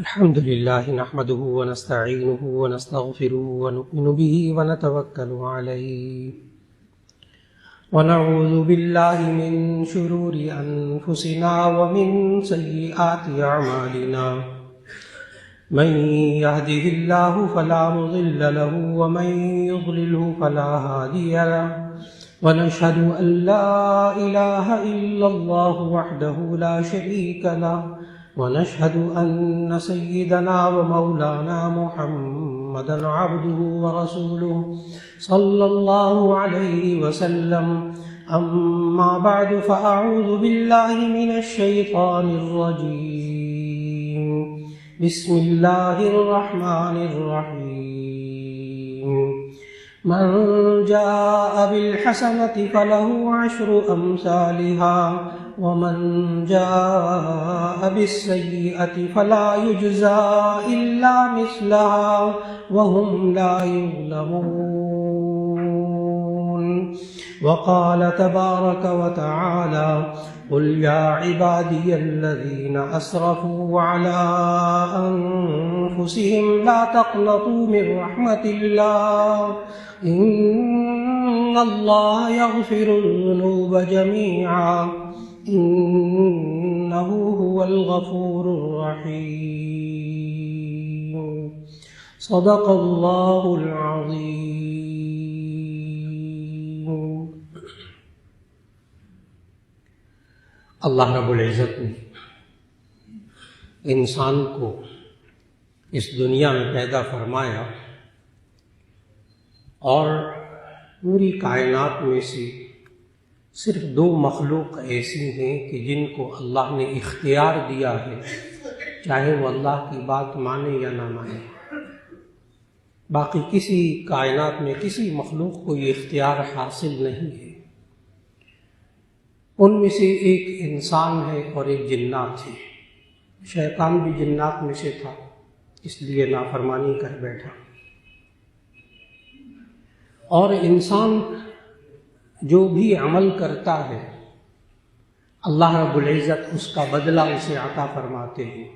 الحمد لله نحمده ونستعينه ونستغفره ونؤمن به ونتوكل عليه ونعوذ بالله من شرور أنفسنا ومن سيئات أعمالنا من يهده الله فلا مضل له ومن يضلله فلا هادي له ونشهد أن لا إله إلا الله وحده لا شريك له ونشهد أن سيدنا ومولانا محمدا عبده ورسوله صلى الله عليه وسلم أما بعد فأعوذ بالله من الشيطان الرجيم بسم الله الرحمن الرحيم من جاء بالحسنة فله عشر أمثالها ومن جاء بالسيئة فلا يجزى إلا مثلها وهم لا يظلمون وقال تبارك وتعالى قل يا عبادي الذين أسرفوا على أنفسهم لا تقنطوا من رحمة الله إن الله يغفر الذنوب جميعا إنه هو الغفور الرحيم صدق الله العظيم۔ اللہ رب العزت نے انسان کو اس دنیا میں پیدا فرمایا اور پوری کائنات میں سے صرف دو مخلوق ایسی ہیں کہ جن کو اللہ نے اختیار دیا ہے، چاہے وہ اللہ کی بات مانے یا نہ مانے۔ باقی کسی کائنات میں کسی مخلوق کو یہ اختیار حاصل نہیں ہے۔ ان میں سے ایک انسان ہے اور ایک جنات ہے۔ شیطان بھی جنات میں سے تھا، اس لیے نافرمانی کر بیٹھا۔ اور انسان جو بھی عمل کرتا ہے اللہ رب العزت اس کا بدلہ اسے عطا فرماتے ہیں۔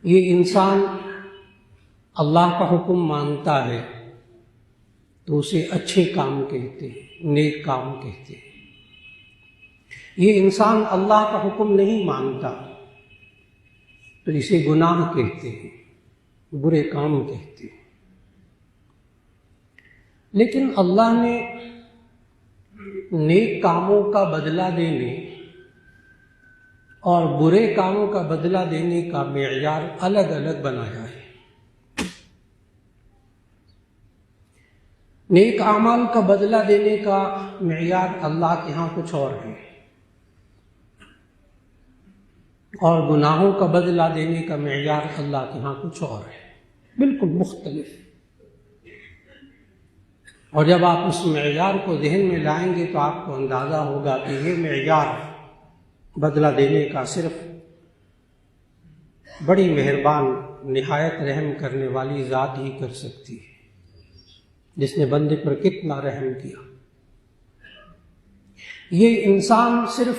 یہ انسان اللہ کا حکم مانتا ہے تو اسے اچھے کام کہتے ہیں، نیک کام کہتے ہیں۔ یہ انسان اللہ کا حکم نہیں مانتا تو اسے گناہ کہتے ہیں، برے کام کہتے ہیں۔ لیکن اللہ نے نیک کاموں کا بدلہ دینے اور برے کاموں کا بدلہ دینے کا معیار الگ الگ بنایا ہے۔ نیک اعمال کا بدلہ دینے کا معیار اللہ کے ہاں کچھ اور ہے، اور گناہوں کا بدلہ دینے کا معیار اللہ کے ہاں کچھ اور ہے، بالکل مختلف۔ اور جب آپ اس معیار کو ذہن میں لائیں گے تو آپ کو اندازہ ہوگا کہ یہ معیار بدلہ دینے کا صرف بڑی مہربان نہایت رحم کرنے والی ذات ہی کر سکتی ہے، جس نے بندے پر کتنا رحم کیا۔ یہ انسان صرف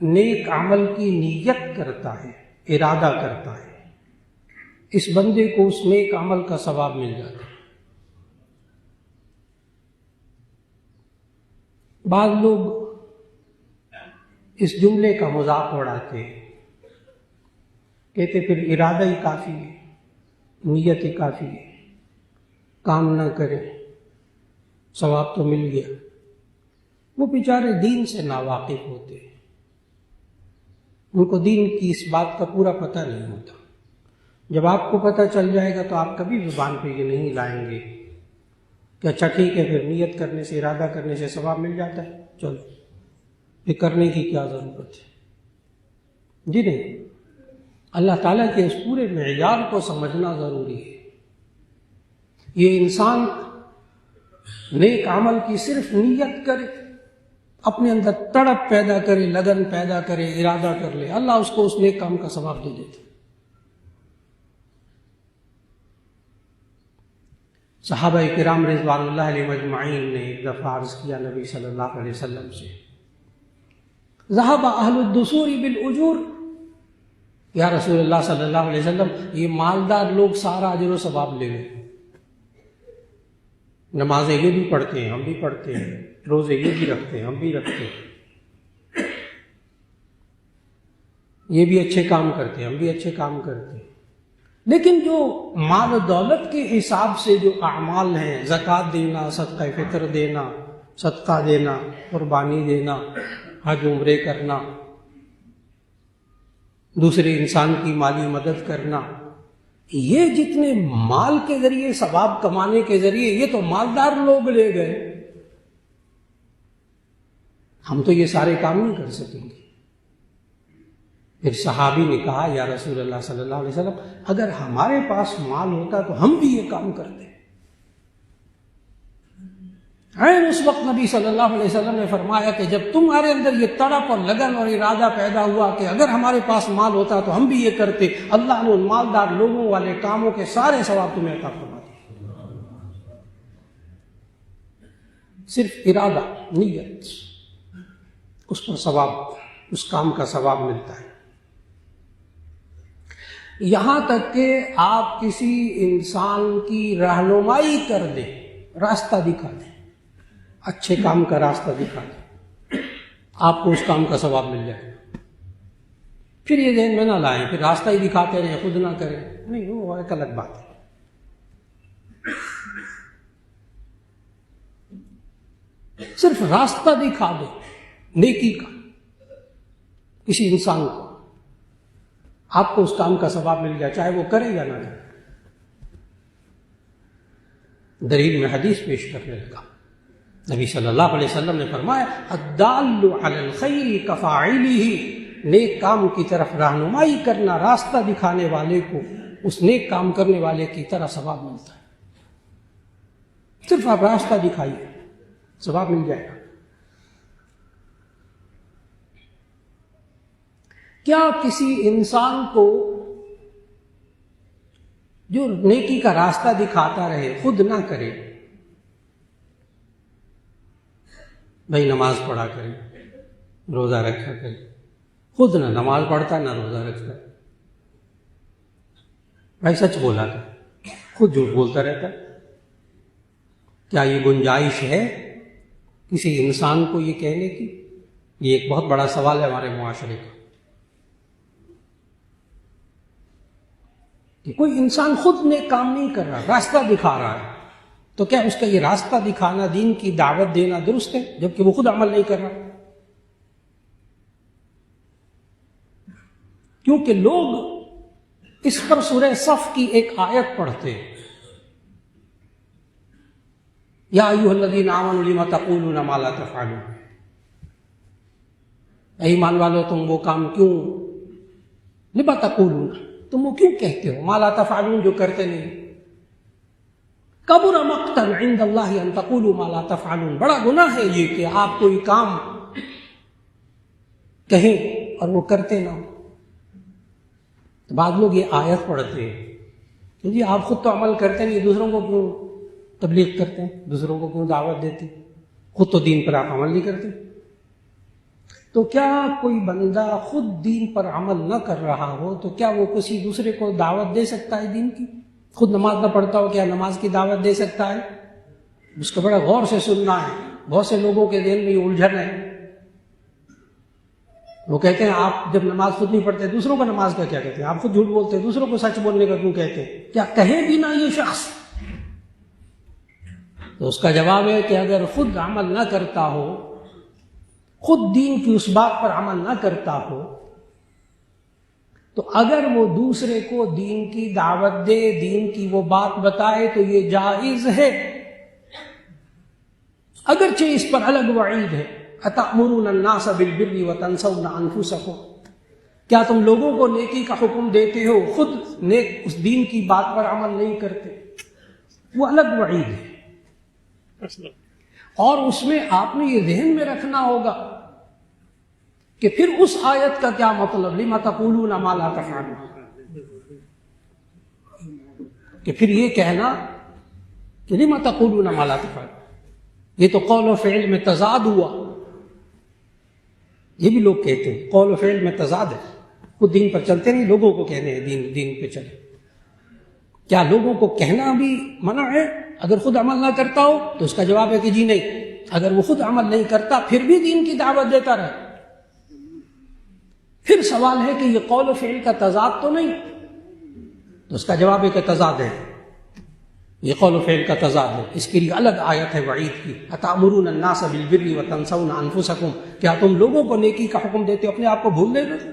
نیک عمل کی نیت کرتا ہے، ارادہ کرتا ہے، اس بندے کو اس نیک عمل کا ثواب مل جاتا ہے۔ بعض لوگ اس جملے کا مذاق اڑاتے ہیں، کہتے پھر ارادہ ہی کافی ہے، نیت ہی کافی ہے، کام نہ کریں ثواب تو مل گیا۔ وہ بیچارے دین سے ناواقف ہوتے ہیں، ان کو دین کی اس بات کا پورا پتہ نہیں ہوتا۔ جب آپ کو پتہ چل جائے گا تو آپ کبھی زبان پہ یہ نہیں لائیں گے کہ اچھا ٹھیک ہے، پھر نیت کرنے سے، ارادہ کرنے سے ثواب مل جاتا ہے، چلو پھر کرنے کی کیا ضرورت ہے۔ جی نہیں، اللہ تعالیٰ کے اس پورے معیار کو سمجھنا ضروری ہے۔ یہ انسان نیک عمل کی صرف نیت کرے، اپنے اندر تڑپ پیدا کرے، لگن پیدا کرے، ارادہ کر لے، اللہ اس کو اس نیک کام کا ثواب دے دیتا۔ صحابہ کرام رضوان اللہ علیہ مجمعین نے ایک دفعہ عرض کیا نبی صلی اللہ علیہ وسلم سے، ذهب اہل الدثور بالاجور، یا رسول اللہ صلی اللہ علیہ وسلم یہ مالدار لوگ سارا اجر و ثواب لے گئے، نمازیں یہ بھی پڑھتے ہیں ہم بھی پڑھتے ہیں، روزے یہ بھی رکھتے ہیں ہم بھی رکھتے ہیں، یہ بھی اچھے کام کرتے ہیں ہم بھی اچھے کام کرتے ہیں، لیکن جو مال و دولت کے حساب سے جو اعمال ہیں، زکوٰۃ دینا، صدقہ فطر دینا، صدقہ دینا، قربانی دینا، حج عمرے کرنا، دوسرے انسان کی مالی مدد کرنا، یہ جتنے مال کے ذریعے ثواب کمانے کے ذریعے یہ تو مالدار لوگ لے گئے، ہم تو یہ سارے کام نہیں کر سکیں گے۔ پھر صحابی نے کہا یا رسول اللہ صلی اللہ علیہ وسلم اگر ہمارے پاس مال ہوتا تو ہم بھی یہ کام کرتے۔ اس وقت نبی صلی اللہ علیہ وسلم نے فرمایا کہ جب تمہارے اندر یہ تڑپ اور لگن اور ارادہ پیدا ہوا کہ اگر ہمارے پاس مال ہوتا تو ہم بھی یہ کرتے، اللہ نے ان مالدار لوگوں والے کاموں کے سارے ثواب تمہیں عطا فرما دیے۔ صرف ارادہ، نیت، اس پر ثواب، اس کام کا ثواب ملتا ہے۔ یہاں تک کہ آپ کسی انسان کی رہنمائی کر دیں، راستہ دکھا دیں، اچھے کام کا راستہ دکھا دیں، آپ کو اس کام کا ثواب مل جائے گا۔ پھر یہ ذہن میں نہ لائیں پھر راستہ ہی دکھاتے رہیں خود نہ کریں، نہیں، وہ ایک الگ بات ہے۔ صرف راستہ دکھا دیں نیکی کا کسی انسان کو، آپ کو اس کام کا ثواب مل جائے، چاہے وہ کرے یا نہ کرے۔ دلیل میں حدیث پیش کرنے لگا، نبی صلی اللہ علیہ وسلم نے فرمایا الدال علی الخیر کفاعلہ، نیک کام کی طرف رہنمائی کرنا، راستہ دکھانے والے کو اس نیک کام کرنے والے کی طرح ثواب ملتا ہے۔ صرف آپ راستہ دکھائیے، ثواب مل جائے گا۔ کیا کسی انسان کو جو نیکی کا راستہ دکھاتا رہے خود نہ کرے، بھائی نماز پڑھا کرے، روزہ رکھا کرے، خود نہ نماز پڑھتا نہ روزہ رکھتا، بھائی سچ بولا کرے، خود جھوٹ بولتا رہتا، کیا یہ گنجائش ہے کسی انسان کو یہ کہنے کی؟ یہ ایک بہت بڑا سوال ہے ہمارے معاشرے کا کہ کوئی انسان خود نیک کام نہیں کر رہا، راستہ دکھا رہا ہے، تو کیا اس کا یہ راستہ دکھانا، دین کی دعوت دینا درست ہے جبکہ وہ خود عمل نہیں کر رہا؟ کیونکہ لوگ اس پر سورہ صف کی ایک آیت پڑھتے ہیں، یا ایھا الذین آمنوا لم تقولون ما لا تفعلون، اے ایمان والو تم وہ کام کیوں، لم تقولون، تم وہ کیوں کہتے ہو، ما لا تفعلون، جو کرتے نہیں۔ کبر مقتا عند اللہ ان تقولوا ما لا تفعلون، بڑا گناہ ہے یہ کہ آپ کوئی کام کہیں اور وہ کرتے نہ ہو۔ تو بعض لوگ یہ آیت پڑھتے ہیں کہ جی آپ خود تو عمل کرتے نہیں، دوسروں کو کیوں تبلیغ کرتے ہیں، دوسروں کو کیوں دعوت دیتے، خود تو دین پر آپ عمل نہیں کرتے۔ تو کیا کوئی بندہ خود دین پر عمل نہ کر رہا ہو تو کیا وہ کسی دوسرے کو دعوت دے سکتا ہے دین کی؟ خود نماز نہ پڑھتا ہو کیا نماز کی دعوت دے سکتا ہے؟ اس کو بڑا غور سے سننا ہے۔ بہت سے لوگوں کے ذہن میں یہ الجھن ہے، وہ کہتے ہیں آپ جب نماز خود نہیں پڑھتے دوسروں کو نماز کا کیا کہتے ہیں، آپ خود جھوٹ بولتے ہیں، دوسروں کو سچ بولنے کا کیوں کہتے ہیں؟ کیا کہے بھی نہ یہ شخص؟ تو اس کا جواب ہے کہ اگر خود عمل نہ کرتا ہو، خود دین کی اس بات پر عمل نہ کرتا ہو، تو اگر وہ دوسرے کو دین کی دعوت دے، دین کی وہ بات بتائے تو یہ جائز ہے، اگرچہ اس پر الگ وعید ہے۔ اتأمرون الناس بالبر وتنسون انفسکم، کیا تم لوگوں کو نیکی کا حکم دیتے ہو، خود نیک اس دین کی بات پر عمل نہیں کرتے؟ وہ الگ وعید ہے، اور اس میں آپ نے یہ ذہن میں رکھنا ہوگا کہ پھر اس آیت کا کیا مطلب، لما تقولون ما لا تفعلون، کہ پھر یہ کہنا کہ لما تقولون ما لا تفعلون، یہ تو قول و فعل میں تضاد ہوا۔ یہ بھی لوگ کہتے ہیں قول و فعل میں تضاد ہے، خود دین پر چلتے نہیں، لوگوں کو کہنے ہیں دین پہ چلے۔ کیا لوگوں کو کہنا بھی منع ہے اگر خود عمل نہ کرتا ہو؟ تو اس کا جواب ہے کہ جی نہیں۔ اگر وہ خود عمل نہیں کرتا پھر بھی دین کی دعوت دیتا رہے، پھر سوال ہے کہ یہ قول و فعل کا تضاد تو نہیں؟ تو اس کا جواب ہے کہ تضاد ہے، یہ قول و فعل کا تضاد ہے۔ اس کے لیے الگ آیت ہے وعید کی، اتامرون الناس بالبر وتنسون انفسکم، کیا تم لوگوں کو نیکی کا حکم دیتے ہو، اپنے آپ کو بھول دیتے،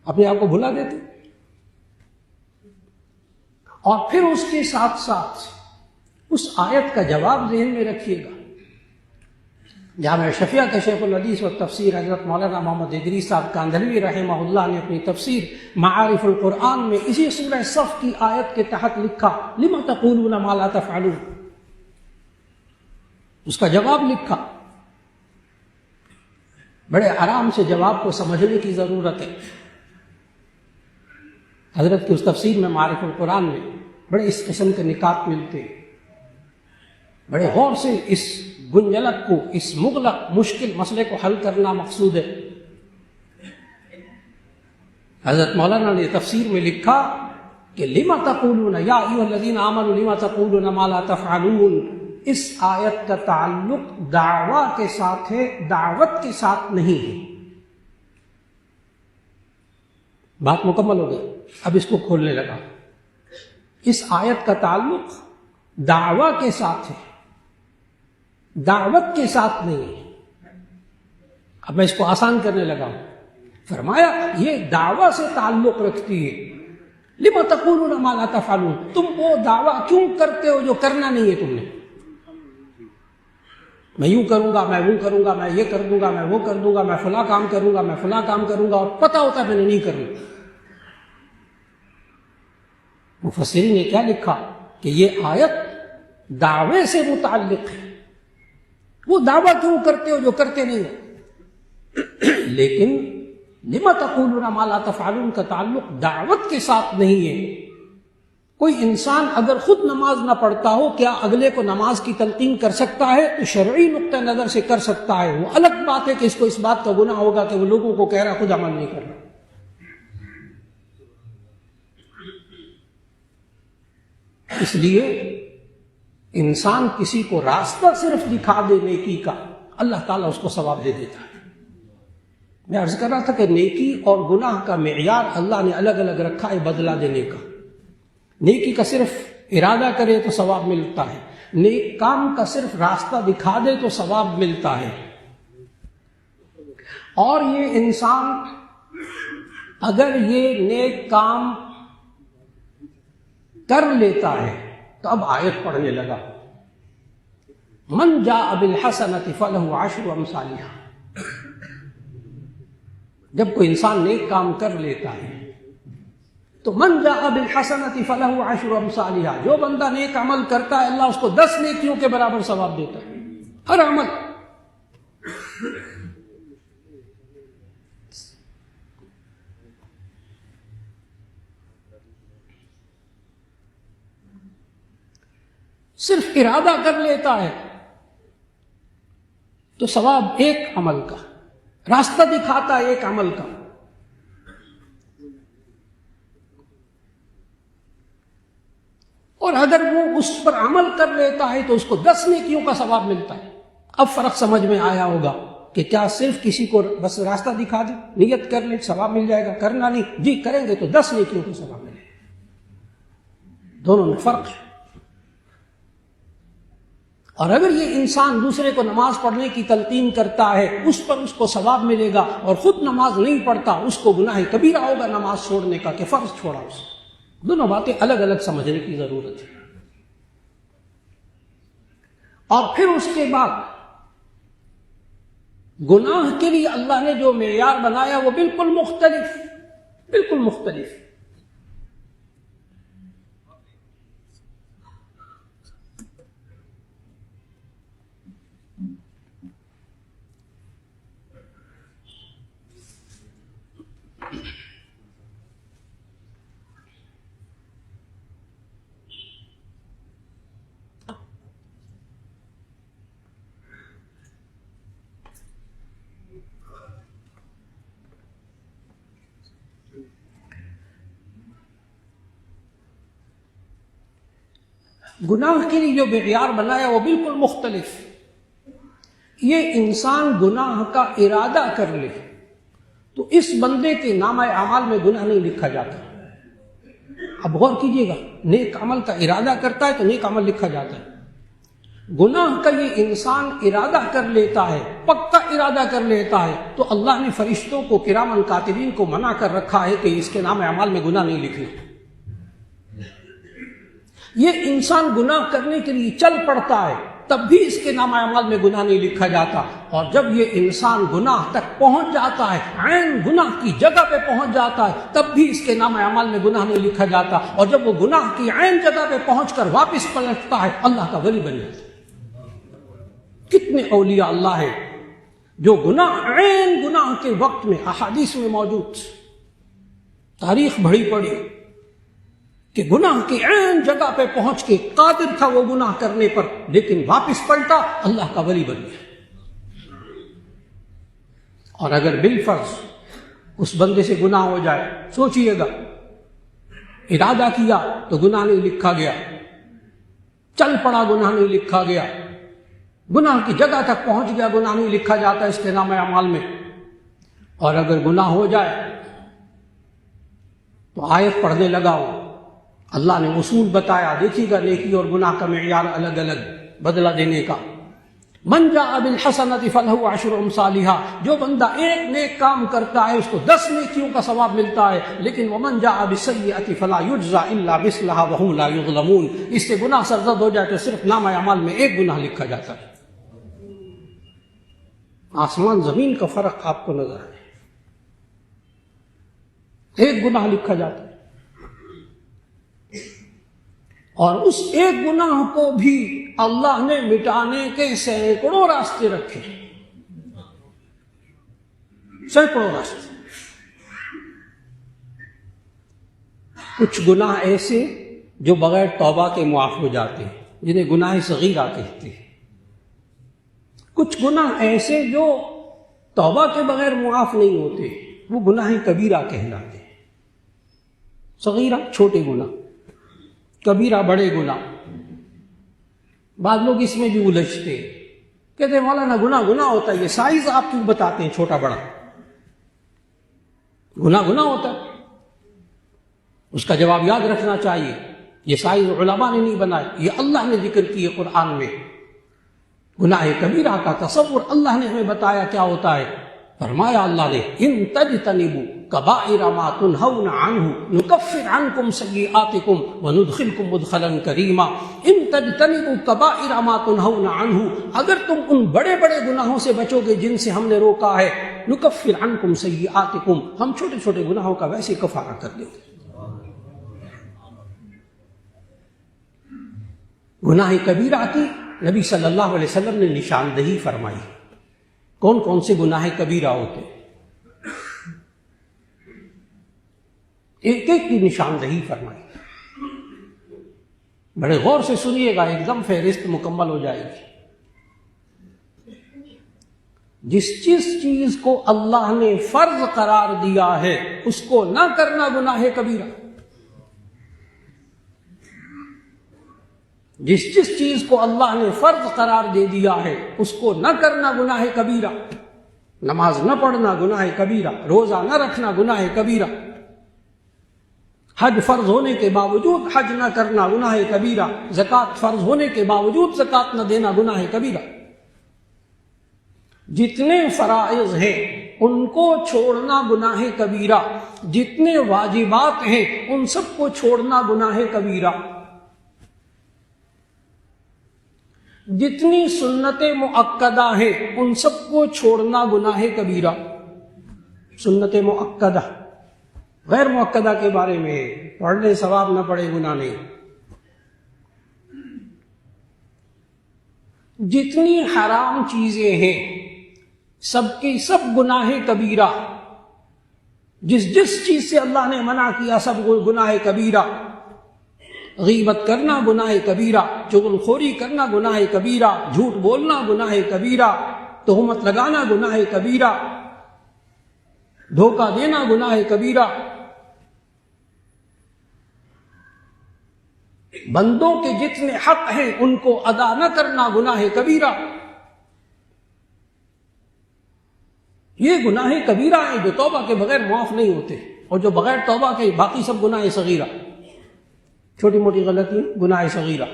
اپنے آپ کو بھلا دیتے؟ اور پھر اس کے ساتھ ساتھ اس آیت کا جواب ذہن میں رکھیے گا۔ جامع شفیع کے شیخ الحدیث و تفسیر حضرت مولانا محمد ادریس صاحب کاندھلوی رحمہ اللہ نے اپنی تفسیر معارف القرآن میں اسی سورہ صف کی آیت کے تحت لکھا لم تقولون ما لا تفعلون، اس کا جواب لکھا۔ بڑے آرام سے جواب کو سمجھنے کی ضرورت ہے۔ حضرت کی اس تفسیر میں معارف القرآن میں بڑے اس قسم کے نکات ملتے ہیں، بڑے غور سے اس گنجلک کو، اس مغلق مشکل مسئلے کو حل کرنا مقصود ہے۔ حضرت مولانا نے تفسیر میں لکھا کہ لما تقولون یا ایھا الذین آمنوا لما تقولون ما لا تفعلون، اس آیت کا تعلق دعویٰ کے ساتھ ہے، دعوت کے ساتھ نہیں ہے۔ بات مکمل ہو گئی، اب اس کو کھولنے لگا۔ اس آیت کا تعلق دعویٰ کے ساتھ ہے، دعوت کے ساتھ نہیں ہے۔ اب میں اس کو آسان کرنے لگا ہوں۔ فرمایا یہ دعویٰ سے تعلق رکھتی ہے۔ لما تقولون ما لا تفعلون، تم وہ دعویٰ کیوں کرتے ہو جو کرنا نہیں ہے تم نے؟ میں یوں کروں گا، میں وہ کروں گا، میں یہ کر دوں گا، میں وہ کر دوں گا، میں فلاں کام کروں گا، میں فلاں کام کروں گا، اور پتہ ہوتا ہے میں نے نہیں کرنا۔ مفسرین نے کیا لکھا کہ یہ آیت دعوے سے متعلق ہے۔ وہ دعویٰ کیوں کرتے ہو جو کرتے نہیں ہو؟ لیکن لما تقولون ما لا تفعلون کا تعلق دعوت کے ساتھ نہیں ہے۔ کوئی انسان اگر خود نماز نہ پڑھتا ہو، کیا اگلے کو نماز کی تلقین کر سکتا ہے؟ تو شرعی نقطہ نظر سے کر سکتا ہے۔ وہ الگ بات ہے کہ اس کو اس بات کا گناہ ہوگا کہ وہ لوگوں کو کہہ رہا خود عمل نہیں کر رہا۔ اس لیے انسان کسی کو راستہ صرف دکھا دے نیکی کا، اللہ تعالیٰ اس کو ثواب دے دیتا ہے۔ میں عرض کر رہا تھا کہ نیکی اور گناہ کا معیار اللہ نے الگ الگ رکھا ہے بدلہ دینے کا۔ نیکی کا صرف ارادہ کرے تو ثواب ملتا ہے، نیک کام کا صرف راستہ دکھا دے تو ثواب ملتا ہے۔ اور یہ انسان اگر یہ نیک کام کر لیتا ہے تو اب آیت پڑھنے لگا، من جاء بالحسنۃ فلہ عشر امثالھا۔ جب کوئی انسان نیک کام کر لیتا ہے تو من جاء بالحسنۃ فلہ عشر امثالھا، جو بندہ نیک عمل کرتا ہے اللہ اس کو 10 نیکیوں کے برابر ثواب دیتا ہے، ہر عمل۔ صرف ارادہ کر لیتا ہے تو ثواب ایک عمل کا، راستہ دکھاتا ہے ایک عمل کا۔ اور اگر وہ اس پر عمل کر لیتا ہے تو اس کو 10 نیکیوں کا ثواب ملتا ہے۔ اب فرق سمجھ میں آیا ہوگا کہ کیا صرف کسی کو بس راستہ دکھا دے، نیت کر لے ثواب مل جائے گا، کرنا نہیں، جی کریں گے تو 10 نیکیوں کا ثواب ملے گا۔ دونوں میں فرق ہے۔ اور اگر یہ انسان دوسرے کو نماز پڑھنے کی تلقین کرتا ہے اس پر اس کو ثواب ملے گا، اور خود نماز نہیں پڑھتا اس کو گناہ کبیرہ ہوگا نماز چھوڑنے کا کہ فرض چھوڑا اس۔ دونوں باتیں الگ الگ سمجھنے کی ضرورت ہے۔ اور پھر اس کے بعد گناہ کے لیے اللہ نے جو معیار بنایا وہ بالکل مختلف، بالکل مختلف۔ گناہ کے لیے جو معیار بنایا وہ بالکل مختلف. یہ انسان گناہ کا ارادہ کر لے تو اس بندے کے نامہ اعمال میں گناہ نہیں لکھا جاتا. اب غور کیجئے گا، نیک عمل کا ارادہ کرتا ہے تو نیک عمل لکھا جاتا ہے. گناہ کا یہ انسان ارادہ کر لیتا ہے، پکا ارادہ کر لیتا ہے، تو اللہ نے فرشتوں کو، کرامن کاتبین کو منع کر رکھا ہے کہ اس کے نام اعمال میں گناہ نہیں لکھنا. یہ انسان گناہ کرنے کے لیے چل پڑتا ہے تب بھی اس کے نام اعمال میں گناہ نہیں لکھا جاتا، اور جب یہ انسان گناہ تک پہنچ جاتا ہے، عین گناہ کی جگہ پہ پہنچ جاتا ہے، تب بھی اس کے نام اعمال میں گناہ نہیں لکھا جاتا، اور جب وہ گناہ کی عین جگہ پہ پہنچ کر واپس پلٹتا ہے اللہ کا ولی بن جاتا ہے. کتنے اولیاء اللہ ہیں جو عین گناہ کے وقت میں، احادیث میں موجود، تاریخ بڑی پڑی کہ گناہ کی عین جگہ پہ پہنچ کے قادر تھا وہ گناہ کرنے پر، لیکن واپس پلٹا، اللہ کا ولی بن گیا. اور اگر بالفرض اس بندے سے گناہ ہو جائے، سوچئے گا، ارادہ کیا تو گناہ نہیں لکھا گیا، چل پڑا گناہ نہیں لکھا گیا، گناہ کی جگہ تک پہنچ گیا گناہ نہیں لکھا جاتا اس کے نام اعمال میں. اور اگر گناہ ہو جائے تو آیت پڑھنے لگا ہو، اللہ نے اصول بتایا، دیکھیے گا نیکی اور گناہ کا معیار الگ الگ بدلہ دینے کا. من جاء بالحسنۃ فلہ عشر امثالھا، جو بندہ ایک نیک کام کرتا ہے اس کو 10 نیکیوں کا ثواب ملتا ہے، لیکن ومن جاء بالسیئۃ فلا یجزى الا مثلھا وهم لا یظلمون، اس سے گناہ سرزد ہو جائے تو صرف نامہ اعمال میں ایک گناہ لکھا جاتا ہے. آسمان زمین کا فرق آپ کو نظر آئے، ایک گناہ لکھا جاتا ہے، اور اس ایک گناہ کو بھی اللہ نے مٹانے کے سینکڑوں راستے رکھے، سینکڑوں راستے. کچھ گناہ ایسے جو بغیر توبہ کے معاف ہو جاتے ہیں، جنہیں گناہ صغیرہ کہتے ہیں. کچھ گناہ ایسے جو توبہ کے بغیر معاف نہیں ہوتے، وہ گناہ کبیرہ کہلاتے ہیں. صغیرہ چھوٹے گناہ، کبیرہ بڑے گناہ. بعض لوگ اس میں بھی الجھتے ہیں، کہتے ہیں مولانا گناہ گناہ ہوتا ہے، یہ سائز آپ کیوں بتاتے ہیں چھوٹا بڑا؟ گناہ گناہ ہوتا ہے، اس کا جواب یاد رکھنا چاہیے. یہ سائز علماء نے نہیں بنائے، یہ اللہ نے ذکر کی ہے قرآن میں. گناہ کبیرہ کا تصور اللہ نے ہمیں بتایا کیا ہوتا ہے. فرمایا اللہ نے، ان تجتنبوا کبائر ما تنہون عنہ نکفر عنکم سیئاتکم وندخلکم مدخلا کریما. ان تجتنبوا کبائر ما تنہون عنہ، اگر تم ان بڑے بڑے گناہوں سے بچو گے جن سے ہم نے روکا ہے، نکفر عنکم سیئاتکم، ہم چھوٹے چھوٹے گناہوں کا ویسے کفارہ کر دیں گے. گناہ کبیرہ کی نبی صلی اللہ علیہ وسلم نے نشاندہی فرمائی. کون کون سے گناہ کبیرہ ہوتے، ایک ایک کی نشاندہی فرمائی. بڑے غور سے سنیے گا، ایک دم فہرست مکمل ہو جائے گی. جس چیز کو اللہ نے فرض قرار دیا ہے اس کو نہ کرنا گناہ کبیرہ. جس چیز کو اللہ نے فرض قرار دے دیا ہے اس کو نہ کرنا گناہ کبیرہ. نماز نہ پڑھنا گناہ کبیرہ، روزہ نہ رکھنا گناہ کبیرہ، حج فرض ہونے کے باوجود حج نہ کرنا گناہ کبیرہ، زکوٰۃ فرض ہونے کے باوجود زکوٰۃ نہ دینا گناہ کبیرہ. جتنے فرائض ہیں ان کو چھوڑنا گناہ کبیرہ، جتنے واجبات ہیں ان سب کو چھوڑنا گناہ کبیرہ، جتنی سنت مؤکدہ ہیں ان سب کو چھوڑنا گناہ کبیرہ. سنت مؤکدہ، غیر مؤکدہ کے بارے میں پڑھ لے ثواب، نہ پڑھے گناہ نہیں. جتنی حرام چیزیں ہیں سب کی سب گناہ کبیرہ. جس چیز سے اللہ نے منع کیا سب گناہ کبیرہ. غیبت کرنا گناہ کبیرہ، چغل خوری کرنا گناہ کبیرہ، جھوٹ بولنا گناہ کبیرہ، تہمت لگانا گناہ کبیرہ، دھوکہ دینا گناہ کبیرہ. بندوں کے جتنے حق ہیں ان کو ادا نہ کرنا گناہ کبیرہ. یہ گناہ کبیرہ ہیں جو توبہ کے بغیر معاف نہیں ہوتے، اور جو بغیر توبہ کے باقی سب گناہ صغیرہ، چھوٹی موٹی غلطی گناہ صغیرہ.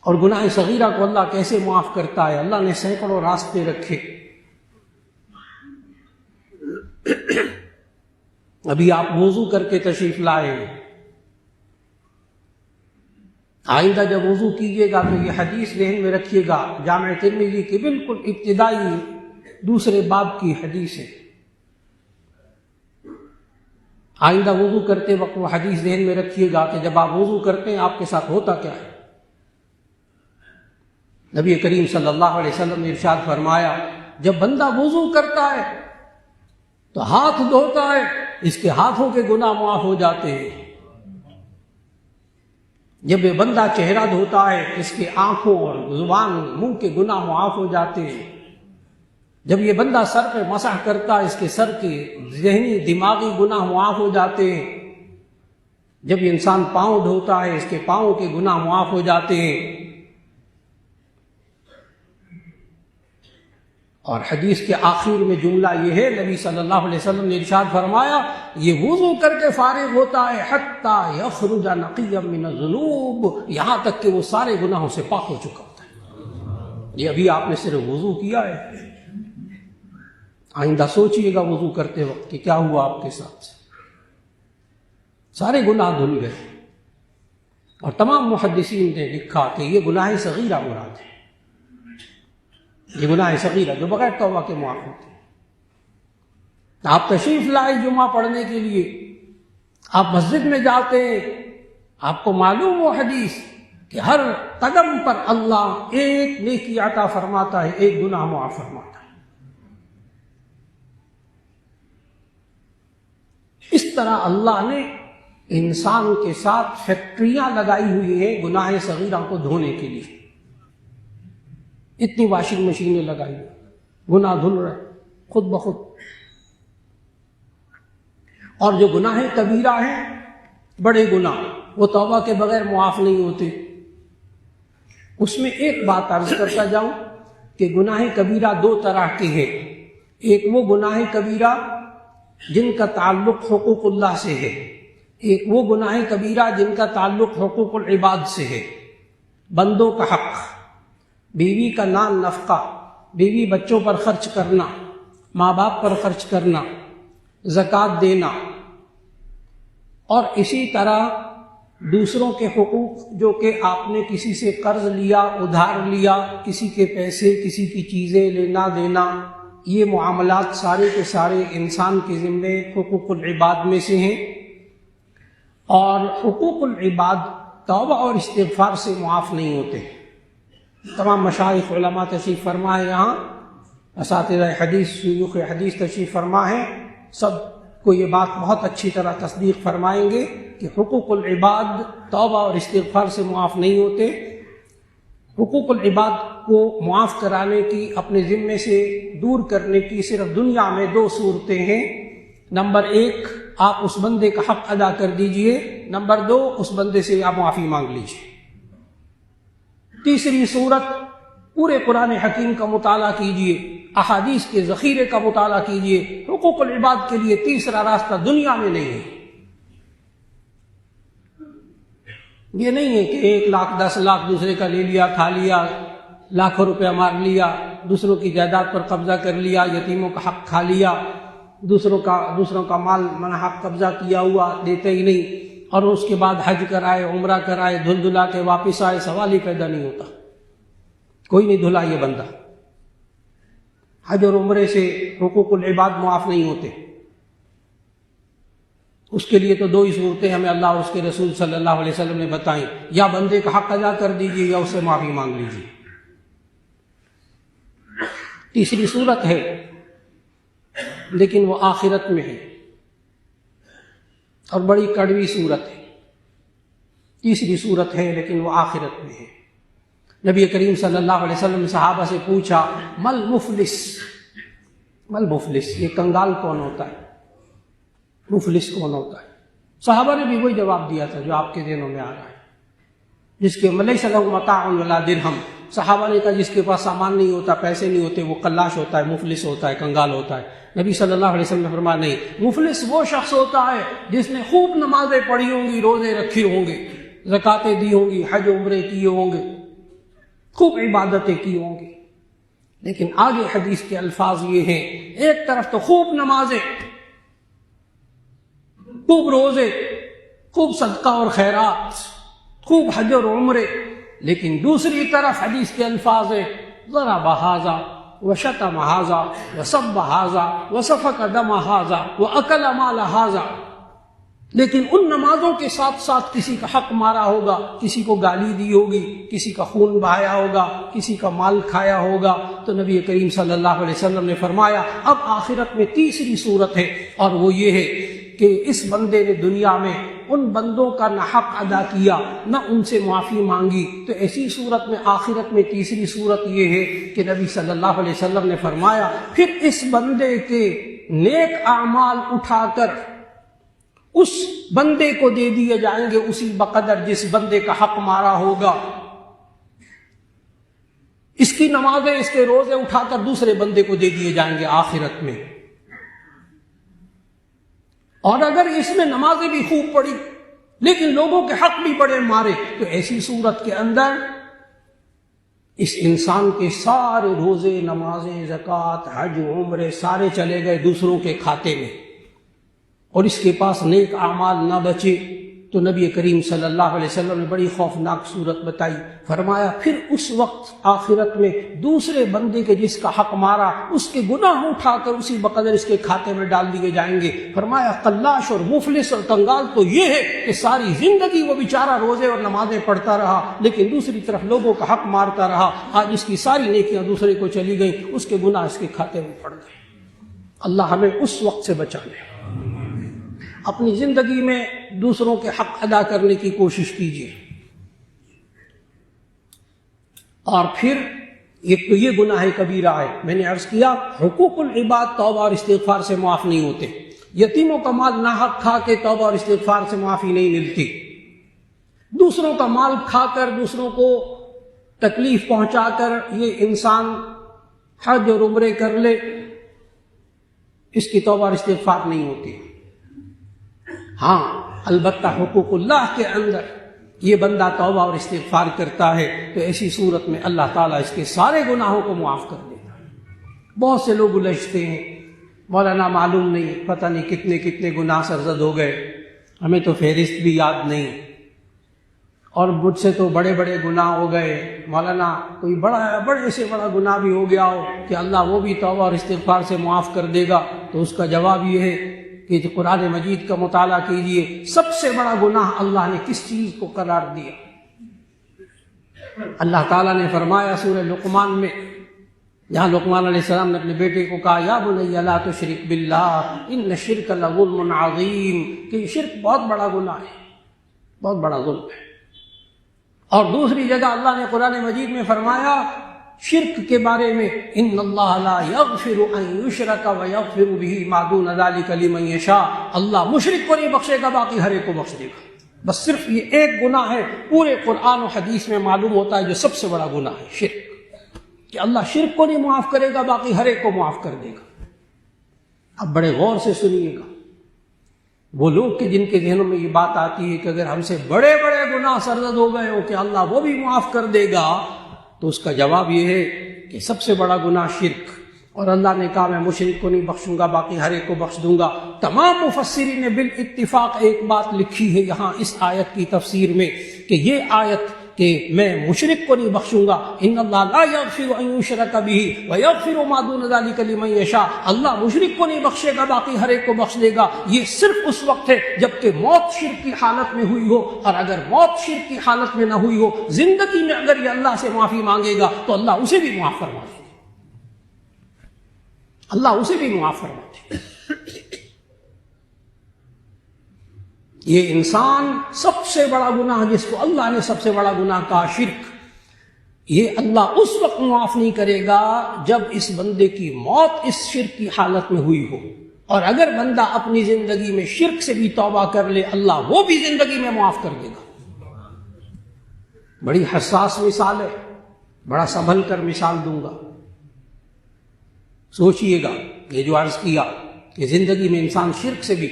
اور گناہ صغیرہ کو اللہ کیسے معاف کرتا ہے؟ اللہ نے سینکڑوں راستے رکھے. ابھی آپ وضو کر کے تشریف لائے، آئندہ جب وضو کیجیے گا تو یہ حدیث ذہن میں رکھیے گا، جامع ترمذی کی بالکل ابتدائی دوسرے باب کی حدیث ہے. آئندہ وضو کرتے وقت وہ حدیث ذہن میں رکھیے گا کہ جب آپ وضو کرتے ہیں آپ کے ساتھ ہوتا کیا ہے. نبی کریم صلی اللہ علیہ وسلم نے ارشاد فرمایا، جب بندہ وضو کرتا ہے تو ہاتھ دھوتا ہے، اس کے ہاتھوں کے گناہ معاف ہو جاتے ہیں. جب یہ بندہ چہرہ دھوتا ہے اس کے آنکھوں اور زبان منہ کے گناہ معاف ہو جاتے ہیں. جب یہ بندہ سر پہ مسح کرتا ہے اس کے سر کے ذہنی دماغی گناہ معاف ہو جاتے ہیں. جب یہ انسان پاؤں دھوتا ہے اس کے پاؤں کے گناہ معاف ہو جاتے ہیں. اور حدیث کے آخر میں جملہ یہ ہے، نبی صلی اللہ علیہ وسلم نے ارشاد فرمایا، یہ وضو کر کے فارغ ہوتا ہے حتی یخرج نقیا من الذنوب، یہاں تک کہ وہ سارے گناہوں سے پاک ہو چکا ہوتا ہے. یہ ابھی آپ نے صرف وضو کیا ہے. آئندہ سوچئے گا وضو کرتے وقت کہ کیا ہوا آپ کے ساتھ. سارے گناہ دھل گئے. اور تمام محدثین نے لکھا کہ یہ گناہ صغیرہ مراد ہے، یہ گناہ صغیرہ جو بغیر توبہ کے معاف ہوتے ہیں. آپ تشریف لائے جمعہ پڑھنے کے لیے، آپ مسجد میں جاتے ہیں، آپ کو معلوم وہ حدیث کہ ہر قدم پر اللہ ایک نیکی عطا فرماتا ہے، ایک گناہ معاف فرماتا ہے. اس طرح اللہ نے انسان کے ساتھ فیکٹریاں لگائی ہوئی ہیں گناہ صغیرہ کو دھونے کے لیے. اتنی واشنگ مشینیں لگائی، گناہ دھل رہے خود بخود. اور جو گناہ کبیرہ ہیں، بڑے گناہ، وہ توبہ کے بغیر معاف نہیں ہوتے. اس میں ایک بات عرض کرتا جاؤں کہ گناہ کبیرہ دو طرح کے ہیں. ایک وہ گناہ کبیرہ جن کا تعلق حقوق اللہ سے ہے، ایک وہ گناہ کبیرہ جن کا تعلق حقوق العباد سے ہے. بندوں کا حق، بیوی کا نان نفقہ، بیوی بچوں پر خرچ کرنا، ماں باپ پر خرچ کرنا، زکوٰۃ دینا، اور اسی طرح دوسروں کے حقوق جو کہ آپ نے کسی سے قرض لیا، ادھار لیا، کسی کے پیسے، کسی کی چیزیں لینا دینا، یہ معاملات سارے کے سارے انسان کے ذمے حقوق العباد میں سے ہیں. اور حقوق العباد توبہ اور استغفار سے معاف نہیں ہوتے. تمام مشائخ علماء تشریف فرما ہے، یہاں اساتذہ حدیث، شیوخ حدیث تشریف فرما ہے، سب کو یہ بات بہت اچھی طرح تصدیق فرمائیں گے کہ حقوق العباد توبہ اور استغفار سے معاف نہیں ہوتے. حقوق العباد کو معاف کرانے کی، اپنے ذمے سے دور کرنے کی صرف دنیا میں دو صورتیں ہیں. نمبر ایک، آپ اس بندے کا حق ادا کر دیجئے. نمبر دو، اس بندے سے آپ معافی مانگ لیجئے. تیسری صورت، پورے قرآن حکیم کا مطالعہ کیجئے، احادیث کے ذخیرے کا مطالعہ کیجئے. حقوق العباد کے لیے تیسرا راستہ دنیا میں نہیں ہے. یہ نہیں ہے کہ 1 لاکھ 10 لاکھ دوسرے کا لے لیا، کھا لیا، لاکھوں روپیہ مار لیا، دوسروں کی جائیداد پر قبضہ کر لیا، یتیموں کا حق کھا لیا، دوسروں کا مال منع حق قبضہ کیا ہوا، دیتے ہی نہیں، اور اس کے بعد حج کرائے، عمرہ کرائے، دھل دھلا کے واپس آئے. سوال ہی پیدا نہیں ہوتا. کوئی نہیں دھلا یہ بندہ. حج اور عمرے سے حقوق العباد معاف نہیں ہوتے. اس کے لیے تو دو ہی صورتیں ہمیں اللہ اور اس کے رسول صلی اللہ علیہ وسلم نے بتائیں، یا بندے کا حق ادا کر دیجیے یا اس سے معافی مانگ لیجیے. تیسری صورت ہے لیکن وہ آخرت میں ہے اور بڑی کڑوی صورت ہے. تیسری صورت ہے لیکن وہ آخرت میں ہے. نبی کریم صلی اللہ علیہ وسلم نے صحابہ سے پوچھا، مل مفلس، مل مفلس، یہ کنگال کون ہوتا ہے، مفلس کون ہوتا ہے؟ صحابہ نے بھی وہی جواب دیا تھا جو آپ کے ذہنوں میں آ رہا ہے. جس کے لیس لہ متاع ولا درہم، صحابہ نے کہا جس کے پاس سامان نہیں ہوتا، پیسے نہیں ہوتے، وہ قلاش ہوتا ہے، مفلس ہوتا ہے، کنگال ہوتا ہے۔ نبی صلی اللہ علیہ وسلم نے فرمایا نہیں، مفلس وہ شخص ہوتا ہے جس نے خوب نمازیں پڑھی ہوں گی، روزے رکھے ہوں گے، زکاتیں دی ہوں گی، حج عمرے کیے ہوں گے، خوب عبادتیں کی ہوں گی۔ لیکن آگے حدیث کے الفاظ یہ ہیں، ایک طرف تو خوب نمازیں، خوب روزے، خوب صدقہ اور خیرات، خوب حج اور عمرے، لیکن دوسری طرف حدیث کے الفاظ ہیں ضرب ھذا وشتم ھذا وسب ھذا وسفک دم ھذا واکل مال ھذا۔ لیکن ان نمازوں کے ساتھ ساتھ کسی کا حق مارا ہوگا، کسی کو گالی دی ہوگی، کسی کا خون بہایا ہوگا، کسی کا مال کھایا ہوگا، تو نبی کریم صلی اللہ علیہ وسلم نے فرمایا اب آخرت میں تیسری صورت ہے، اور وہ یہ ہے کہ اس بندے نے دنیا میں ان بندوں کا نہ حق ادا کیا، نہ ان سے معافی مانگی، تو ایسی صورت میں آخرت میں تیسری صورت یہ ہے کہ نبی صلی اللہ علیہ وسلم نے فرمایا پھر اس بندے کے نیک اعمال اٹھا کر اس بندے کو دے دیے جائیں گے اسی بقدر جس بندے کا حق مارا ہوگا۔ اس کی نمازیں، اس کے روزے اٹھا کر دوسرے بندے کو دے دیے جائیں گے آخرت میں۔ اور اگر اس نے نمازیں بھی خوب پڑھی لیکن لوگوں کے حق بھی بڑے مارے، تو ایسی صورت کے اندر اس انسان کے سارے روزے، نمازیں، زکوٰۃ، حج، عمرے سارے چلے گئے دوسروں کے کھاتے میں، اور اس کے پاس نیک اعمال نہ بچے۔ تو نبی کریم صلی اللہ علیہ وسلم نے بڑی خوفناک صورت بتائی، فرمایا پھر اس وقت آخرت میں دوسرے بندے کے جس کا حق مارا اس کے گناہ اٹھا کر اسی بقدر اس کے کھاتے میں ڈال دیے جائیں گے۔ فرمایا قلاش اور مفلس اور کنگال تو یہ ہے کہ ساری زندگی وہ بیچارہ روزے اور نمازیں پڑھتا رہا لیکن دوسری طرف لوگوں کا حق مارتا رہا، آج اس کی ساری نیکیاں دوسرے کو چلی گئیں، اس کے گناہ اس کے کھاتے میں پڑ گئے۔ اللہ ہمیں اس وقت سے بچا لے۔ اپنی زندگی میں دوسروں کے حق ادا کرنے کی کوشش کیجیے۔ اور پھر ایک تو یہ گناہ کبیرہ ہے، میں نے عرض کیا حقوق العباد توبہ اور استغفار سے معاف نہیں ہوتے، یتیموں کا مال ناحق کھا کے توبہ اور استغفار سے معافی نہیں ملتی، دوسروں کا مال کھا کر دوسروں کو تکلیف پہنچا کر یہ انسان حج اور عمرے کر لے، اس کی توبہ اور استغفار نہیں ہوتی۔ ہاں البتہ حقوق اللہ کے اندر یہ بندہ توبہ اور استغفار کرتا ہے تو ایسی صورت میں اللہ تعالیٰ اس کے سارے گناہوں کو معاف کر دیتا ہے۔ بہت سے لوگ الجھتے ہیں مولانا معلوم نہیں، پتہ نہیں کتنے کتنے گناہ سرزد ہو گئے، ہمیں تو فہرست بھی یاد نہیں، اور مجھ سے تو بڑے بڑے گناہ ہو گئے، مولانا کوئی بڑے سے بڑا گناہ بھی ہو گیا ہو کہ اللہ وہ بھی توبہ اور استغفار سے معاف کر دے گا؟ تو اس کا جواب یہ ہے کہ قرآن مجید کا مطالعہ کیجئے، سب سے بڑا گناہ اللہ نے کس چیز کو قرار دیا؟ اللہ تعالیٰ نے فرمایا سورہ لقمان میں، جہاں لقمان علیہ السلام نے اپنے بیٹے کو کہا یا بنی لا تشرک باللہ ان الشرک لظلم عظیم، کہ یہ شرک بہت بڑا گناہ ہے، بہت بڑا ظلم ہے۔ اور دوسری جگہ اللہ نے قرآن مجید میں فرمایا شرک کے بارے میں ان اللہ لا یغفر ان یشرک ویغفر بہ ما دون ذلک لمن یشاء، اللہ مشرک کو نہیں بخشے گا، باقی ہر ایک کو بخش دے گا۔ بس صرف یہ ایک گناہ ہے پورے قرآن و حدیث میں معلوم ہوتا ہے جو سب سے بڑا گناہ ہے، شرک، کہ اللہ شرک کو نہیں معاف کرے گا، باقی ہر ایک کو معاف کر دے گا۔ اب بڑے غور سے سنیے گا، وہ لوگ کہ جن کے ذہنوں میں یہ بات آتی ہے کہ اگر ہم سے بڑے بڑے گناہ سرزد ہو گئے ہو کہ اللہ وہ بھی معاف کر دے گا، تو اس کا جواب یہ ہے کہ سب سے بڑا گناہ شرک، اور اللہ نے کہا میں مشرک کو نہیں بخشوں گا، باقی ہر ایک کو بخش دوں گا۔ تمام مفسرین نے بالاتفاق ایک بات لکھی ہے یہاں اس آیت کی تفسیر میں کہ یہ آیت کہ میں مشرک کو نہیں بخشوں گا، ان اللہ لا یغفر ان یشرک بہ ویغفر ما دون ذلک لمن یشاء، اللہ مشرک کو نہیں بخشے گا، باقی ہر ایک کو بخش دے گا، یہ صرف اس وقت ہے جبکہ موت شرک کی حالت میں ہوئی ہو، اور اگر موت شرک کی حالت میں نہ ہوئی ہو، زندگی میں اگر یہ اللہ سے معافی مانگے گا تو اللہ اسے بھی معاف فرما دے گا، اللہ اسے بھی معاف فرما دے گا۔ یہ انسان سب سے بڑا گناہ جس کو اللہ نے سب سے بڑا گناہ کہا شرک، یہ اللہ اس وقت معاف نہیں کرے گا جب اس بندے کی موت اس شرک کی حالت میں ہوئی ہو، اور اگر بندہ اپنی زندگی میں شرک سے بھی توبہ کر لے اللہ وہ بھی زندگی میں معاف کر دے گا۔ بڑی حساس مثال ہے، بڑا سنبھل کر مثال دوں گا. سوچئے گا یہ جو عرض کیا کہ زندگی میں انسان شرک سے بھی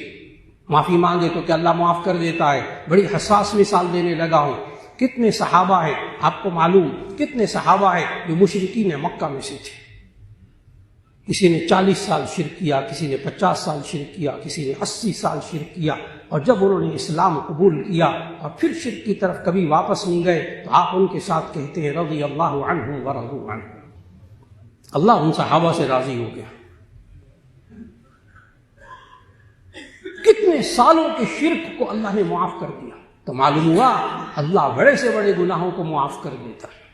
معافی مانگے تو کہ اللہ معاف کر دیتا ہے، بڑی حساس مثال دینے لگا ہوں. کتنے صحابہ ہیں آپ کو معلوم، کتنے صحابہ ہیں جو مشرکین مکہ میں سے تھے. کسی نے 40 سال شرک کیا، کسی نے 50 سال شرک کیا، کسی نے 80 سال شرک کیا، اور جب انہوں نے اسلام قبول کیا اور پھر شرک کی طرف کبھی واپس نہیں گئے تو آپ ان کے ساتھ کہتے ہیں رضی اللہ عنہم ورضوا عنہ، اللہ ان صحابہ سے راضی ہو گیا. کتنے سالوں کے شرک کو اللہ نے معاف کر دیا. تو معلوم ہوا اللہ بڑے سے بڑے گناہوں کو معاف کر دیتا ہے،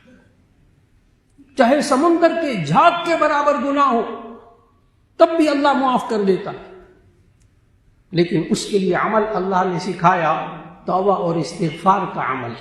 چاہے سمندر کے جھاگ کے برابر گناہ ہو تب بھی اللہ معاف کر دیتا ہے. لیکن اس کے لیے عمل اللہ نے سکھایا توبہ اور استغفار کا عمل،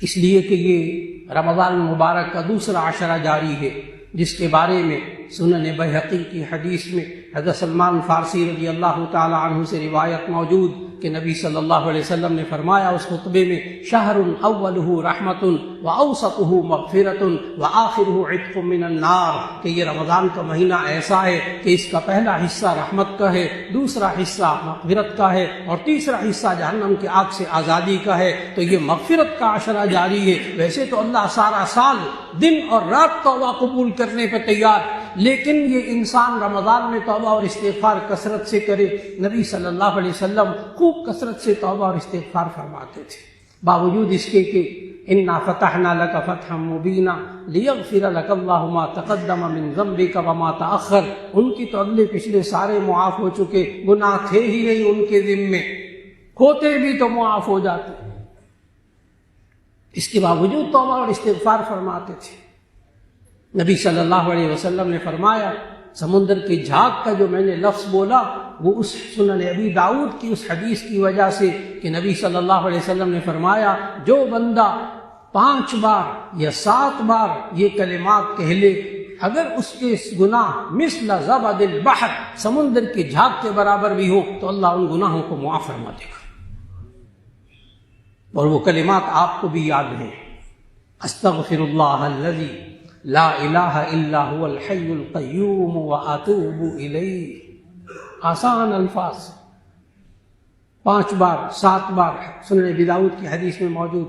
اس لیے کہ یہ رمضان مبارک کا دوسرا عشرہ جاری ہے، جس کے بارے میں سنن بیہقی کی حدیث میں حضرت سلمان فارسی رضی اللہ تعالی عنہ سے روایت موجود کہ نبی صلی اللہ علیہ وسلم نے فرمایا اس خطبے میں شہر اولہ رحمت واوسطہ مغفرۃ وآخرہ عتق من النار، کہ یہ رمضان کا مہینہ ایسا ہے کہ اس کا پہلا حصہ رحمت کا ہے، دوسرا حصہ مغفرت کا ہے، اور تیسرا حصہ جہنم کی آگ سے آزادی کا ہے. تو یہ مغفرت کا عشرہ جاری ہے. ویسے تو اللہ سارا سال دن اور رات توبہ قبول کرنے پہ تیار، لیکن یہ انسان رمضان میں توبہ اور استغفار کثرت سے کرے. نبی صلی اللہ علیہ وسلم خوب کثرت سے توبہ اور استغفار فرماتے تھے، باوجود اس کے کہ انا فتحنا لک فتحا مبینا لیغفر لک اللہ ما تقدم من ذنبک وما تأخر. ان کی تو اگلے پچھلے سارے معاف ہو چکے، گناہ تھے ہی نہیں ان کے ذمے، ہوتے بھی تو معاف ہو جاتے. اس کے باوجود توبہ اور استغفار فرماتے تھے. نبی صلی اللہ علیہ وسلم نے فرمایا سمندر کے جھاگ کا جو میں نے لفظ بولا وہ اس سنن ابی داؤد کی اس حدیث کی وجہ سے کہ نبی صلی اللہ علیہ وسلم نے فرمایا جو بندہ 5 بار یا 7 بار یہ کلمات کہہ لے، اگر اس کے گناہ مثل زبد البحر سمندر کے جھاگ کے برابر بھی ہو تو اللہ ان گناہوں کو معاف فرما دے گا. اور وہ کلمات آپ کو بھی یاد ہیں، استغفر اللہ الذی لا الہ الا هو الحی القیوم واتوب الیہ. آسان الفاظ، 5 بار 7 بار سنن ابی داؤد کی حدیث میں موجود.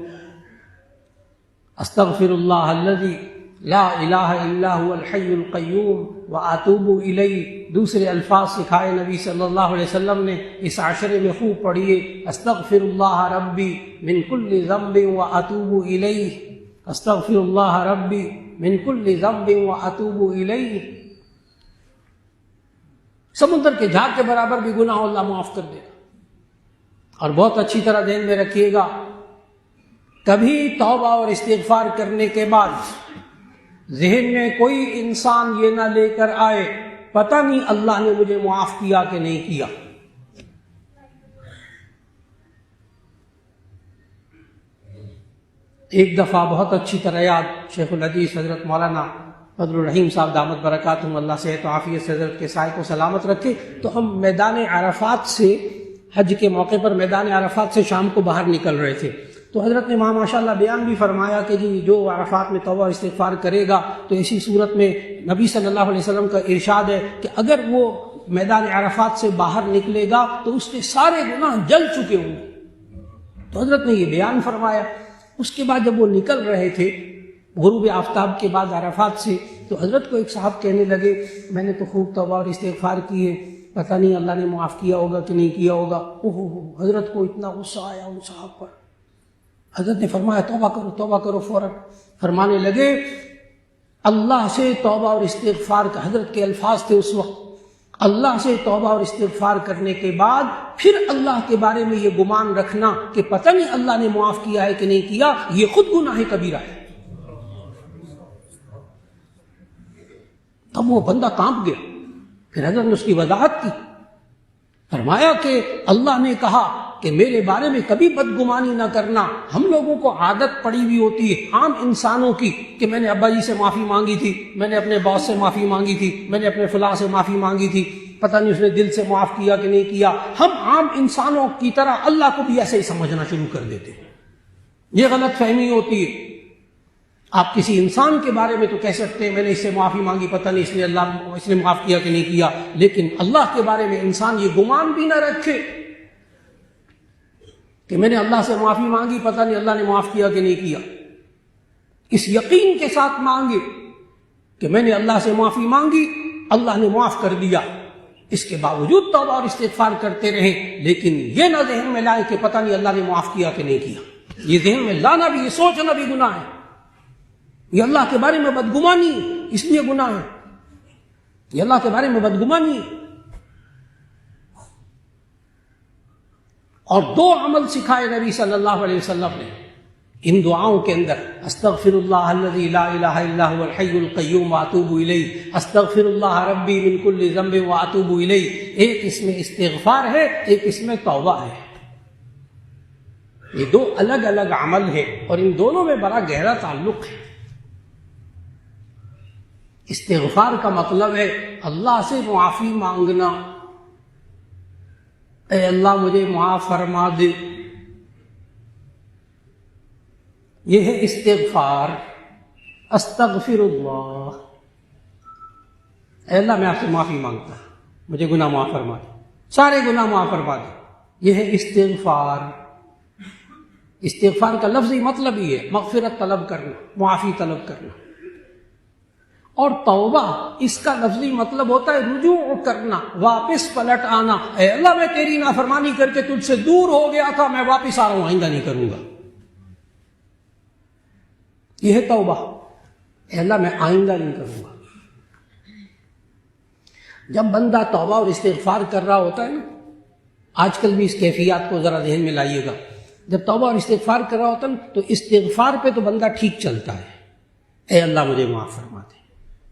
استغفر اللہ الذی لا الہ الا هو الحی القیوم واتوب الیہ. دوسرے الفاظ سکھائے نبی صلی اللہ علیہ وسلم نے، اس عشرے میں خوب پڑھیے استغفر اللہ ربی من کل ذنب واتوب الیہ، استغفر اللہ ربی من کل ذنب واتوب الیہ. سمندر کے جھاگ کے برابر بھی گناہ اللہ معاف کر دے گا. اور بہت اچھی طرح ذہن میں رکھیے گا، کبھی توبہ اور استغفار کرنے کے بعد ذہن میں کوئی انسان یہ نہ لے کر آئے پتہ نہیں اللہ نے مجھے معاف کیا کہ نہیں کیا. ایک دفعہ بہت اچھی طرح یاد، شیخ الحدیث حضرت مولانا فضل الرحیم صاحب دامت برکاتہم، اللہ صحت و عافیت سے حضرت کے سائے کو سلامت رکھے، تو ہم میدان عرفات سے حج کے موقع پر میدان عرفات سے شام کو باہر نکل رہے تھے. تو حضرت نے وہاں ماشاء اللہ بیان بھی فرمایا کہ جی جو عرفات میں توبہ استغفار کرے گا تو اسی صورت میں نبی صلی اللہ علیہ وسلم کا ارشاد ہے کہ اگر وہ میدان عرفات سے باہر نکلے گا تو اس کے سارے گناہ جل چکے ہوں گے. تو حضرت نے یہ بیان فرمایا. اس کے بعد جب وہ نکل رہے تھے غروب آفتاب کے بعد عرفات سے، تو حضرت کو ایک صاحب کہنے لگے میں نے تو خوب توبہ اور استغفار کی ہے، پتہ نہیں اللہ نے معاف کیا ہوگا کہ نہیں کیا ہوگا. حضرت کو اتنا غصہ آیا ان صاحب پر. حضرت نے فرمایا توبہ کرو فوراً. فرمانے لگے اللہ سے توبہ اور استغفار کا، حضرت کے الفاظ تھے اس وقت، اللہ سے توبہ اور استغفار کرنے کے بعد پھر اللہ کے بارے میں یہ گمان رکھنا کہ پتہ نہیں اللہ نے معاف کیا ہے کہ نہیں کیا، یہ خود گناہ کبیرہ ہے. تب وہ بندہ کانپ گیا. پھر حضرت نے اس کی وضاحت کی، فرمایا کہ اللہ نے کہا کہ میرے بارے میں کبھی بدگمانی نہ کرنا. ہم لوگوں کو عادت پڑی ہوئی ہوتی ہے عام انسانوں کی کہ میں نے ابا جی سے معافی مانگی تھی، میں نے اپنے باس سے معافی مانگی تھی، میں نے اپنے فلاں سے معافی مانگی تھی، پتہ نہیں اس نے دل سے معاف کیا کہ نہیں کیا. ہم عام انسانوں کی طرح اللہ کو بھی ایسے ہی سمجھنا شروع کر دیتے ہیں. یہ غلط فہمی ہوتی ہے. آپ کسی انسان کے بارے میں تو کہہ سکتے ہیں میں نے اس سے معافی مانگی، پتہ نہیں اس نے معاف کیا کہ نہیں کیا، لیکن اللہ کے بارے میں انسان یہ گمان بھی نہ رکھے کہ میں نے اللہ سے معافی مانگی، پتہ نہیں اللہ نے معاف کیا کہ نہیں کیا. اس یقین کے ساتھ مانگے کہ میں نے اللہ سے معافی مانگی، اللہ نے معاف کر دیا. اس کے باوجود توبہ اور استغفار کرتے رہیں، لیکن یہ نہ ذہن میں لائے کہ پتہ نہیں اللہ نے معاف کیا کہ نہیں کیا. یہ ذہن میں لانا بھی، یہ سوچنا بھی گناہ ہے. یہ اللہ کے بارے میں بدگمانی ہے، اس لیے گناہ ہے. یہ اللہ کے بارے میں بدگمانی ہے. اور دو عمل سکھائے نبی صلی اللہ علیہ وسلم نے ان دعاؤں کے اندر: استغفر اللہ الذی لا الہ الا هو الحی القیوم واتوب الیہ، استغفر اللہ ربی من کل ذنب واتوب الیہ. ایک اس میں استغفار ہے، ایک اس میں توبہ ہے. یہ دو الگ الگ عمل ہیں اور ان دونوں میں بڑا گہرا تعلق ہے. استغفار کا مطلب ہے اللہ سے معافی مانگنا، اے اللہ مجھے معاف فرما دے. یہ ہے استغفار. استغفر اللہ، اے اللہ میں آپ سے معافی مانگتا ہوں، مجھے گناہ معاف فرما دے، سارے گناہ معاف فرما دے. یہ ہے استغفار. استغفار کا لفظی مطلب ہی ہے مغفرت طلب کرنا، معافی طلب کرنا. اور توبہ اس کا لفظی مطلب ہوتا ہے رجوع کرنا، واپس پلٹ آنا. اے اللہ میں تیری نافرمانی کر کے تجھ سے دور ہو گیا تھا، میں واپس آ رہا ہوں، آئندہ نہیں کروں گا. یہ ہے توبہ. اے اللہ میں آئندہ نہیں کروں گا. جب بندہ توبہ اور استغفار کر رہا ہوتا ہے نا، آج کل بھی اس کیفیات کو ذرا ذہن میں لائیے گا. جب توبہ اور استغفار کر رہا ہوتا ہے نا تو استغفار پہ تو بندہ ٹھیک چلتا ہے، اے اللہ مجھے معاف فرما دے،